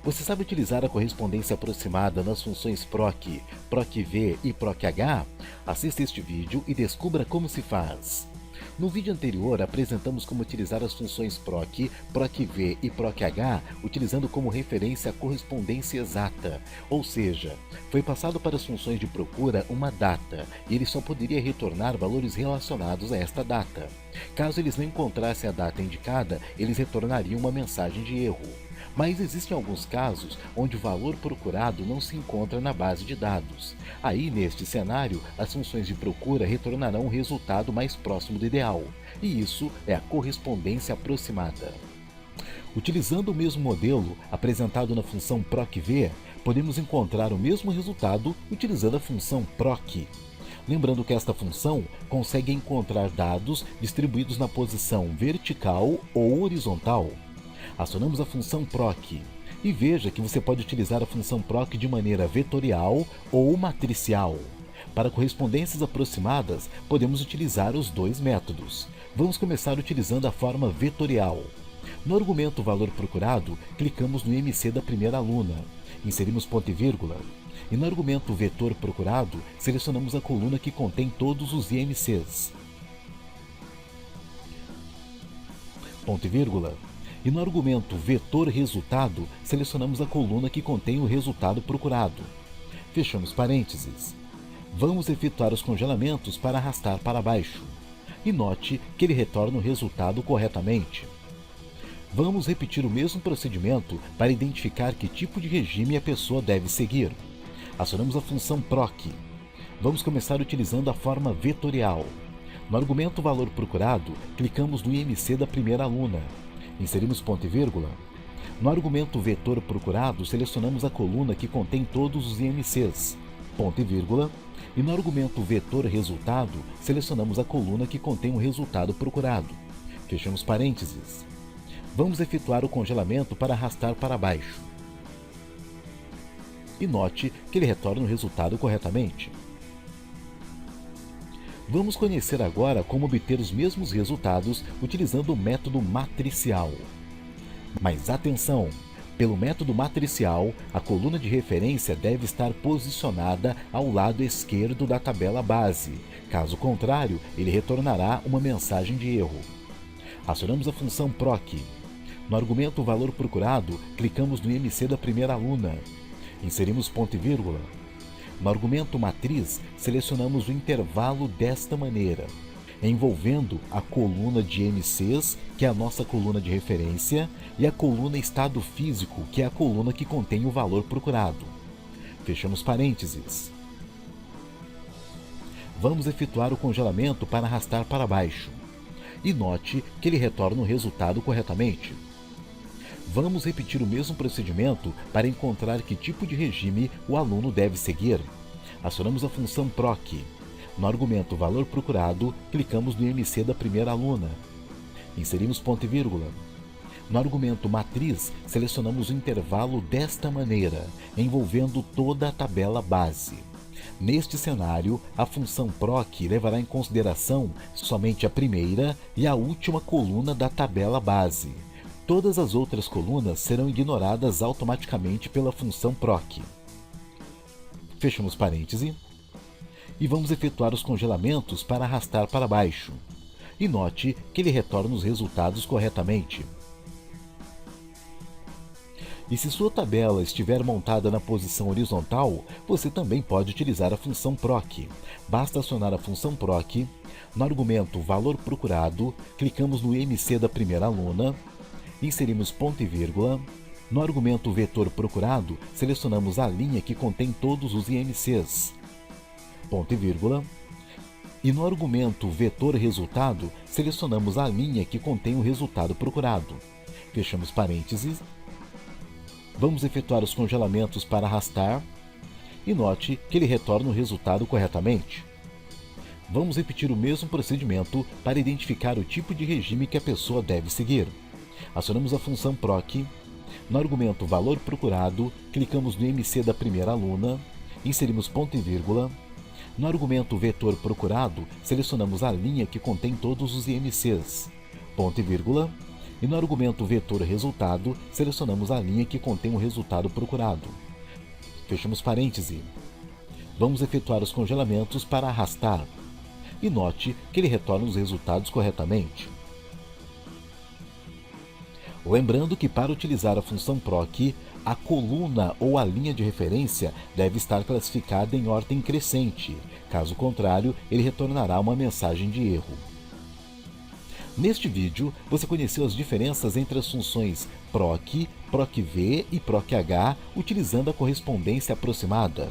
Você sabe utilizar a correspondência aproximada nas funções proc, proc-v e proc-h? Assista este vídeo e descubra como se faz. No vídeo anterior, apresentamos como utilizar as funções proc, proc-v e proc-h utilizando como referência a correspondência exata, ou seja, foi passado para as funções de procura uma data e ele só poderia retornar valores relacionados a esta data. Caso eles não encontrassem a data indicada, eles retornariam uma mensagem de erro. Mas existem alguns casos onde o valor procurado não se encontra na base de dados. Aí, neste cenário, as funções de procura retornarão um resultado mais próximo do ideal, e isso é a correspondência aproximada. Utilizando o mesmo modelo apresentado na função proc-v, podemos encontrar o mesmo resultado utilizando a função proc. Lembrando que esta função consegue encontrar dados distribuídos na posição vertical ou horizontal. Acionamos a função proc e veja que você pode utilizar a função proc de maneira vetorial ou matricial. Para correspondências aproximadas, podemos utilizar os dois métodos. Vamos começar utilizando a forma vetorial. No argumento valor procurado, clicamos no IMC da primeira aluna, inserimos ponto e vírgula, e no argumento vetor procurado, selecionamos a coluna que contém todos os IMCs. Ponto e vírgula. E no argumento vetor resultado, selecionamos a coluna que contém o resultado procurado. Fechamos parênteses. Vamos efetuar os congelamentos para arrastar para baixo. E note que ele retorna o resultado corretamente. Vamos repetir o mesmo procedimento para identificar que tipo de regime a pessoa deve seguir. Acionamos a função proc. Vamos começar utilizando a forma vetorial. No argumento valor procurado, clicamos no IMC da primeira aluna. Inserimos ponto e vírgula. No argumento vetor procurado, selecionamos a coluna que contém todos os IMCs, ponto e vírgula, e no argumento vetor resultado, selecionamos a coluna que contém o resultado procurado. Fechamos parênteses. Vamos efetuar o congelamento para arrastar para baixo. E note que ele retorna o resultado corretamente. Vamos conhecer agora como obter os mesmos resultados utilizando o método matricial. Mas atenção! Pelo método matricial, a coluna de referência deve estar posicionada ao lado esquerdo da tabela base. Caso contrário, ele retornará uma mensagem de erro. Acionamos a função proc. No argumento valor procurado, clicamos no IMC da primeira aluna. Inserimos ponto e vírgula. No argumento matriz, selecionamos o intervalo desta maneira, envolvendo a coluna de IMCs, que é a nossa coluna de referência, e a coluna estado físico, que é a coluna que contém o valor procurado. Fechamos parênteses. Vamos efetuar o congelamento para arrastar para baixo. E note que ele retorna o resultado corretamente. Vamos repetir o mesmo procedimento para encontrar que tipo de regime o aluno deve seguir. Acionamos a função proc. No argumento valor procurado, clicamos no IMC da primeira aluna. Inserimos ponto e vírgula. No argumento matriz, selecionamos o intervalo desta maneira, envolvendo toda a tabela base. Neste cenário, a função proc levará em consideração somente a primeira e a última coluna da tabela base. Todas as outras colunas serão ignoradas automaticamente pela função proc. Fechamos parêntese. E vamos efetuar os congelamentos para arrastar para baixo. E note que ele retorna os resultados corretamente. E se sua tabela estiver montada na posição horizontal, você também pode utilizar a função proc. Basta acionar a função proc. No argumento valor procurado, clicamos no IMC da primeira aluna. Inserimos ponto e vírgula. No argumento vetor procurado, selecionamos a linha que contém todos os IMCs, ponto e vírgula. E no argumento vetor resultado, selecionamos a linha que contém o resultado procurado. Fechamos parênteses. Vamos efetuar os congelamentos para arrastar. E note que ele retorna o resultado corretamente. Vamos repetir o mesmo procedimento para identificar o tipo de regime que a pessoa deve seguir. Acionamos a função proc. No argumento valor procurado, clicamos no IMC da primeira aluna, inserimos ponto e vírgula. No argumento vetor procurado, selecionamos a linha que contém todos os IMCs, ponto e vírgula. E no argumento vetor resultado, selecionamos a linha que contém o resultado procurado. Fechamos parêntese. Vamos efetuar os congelamentos para arrastar. E note que ele retorna os resultados corretamente. Lembrando que para utilizar a função proc, a coluna ou a linha de referência deve estar classificada em ordem crescente. Caso contrário, ele retornará uma mensagem de erro. Neste vídeo, você conheceu as diferenças entre as funções proc, proc-v e proc-h utilizando a correspondência aproximada.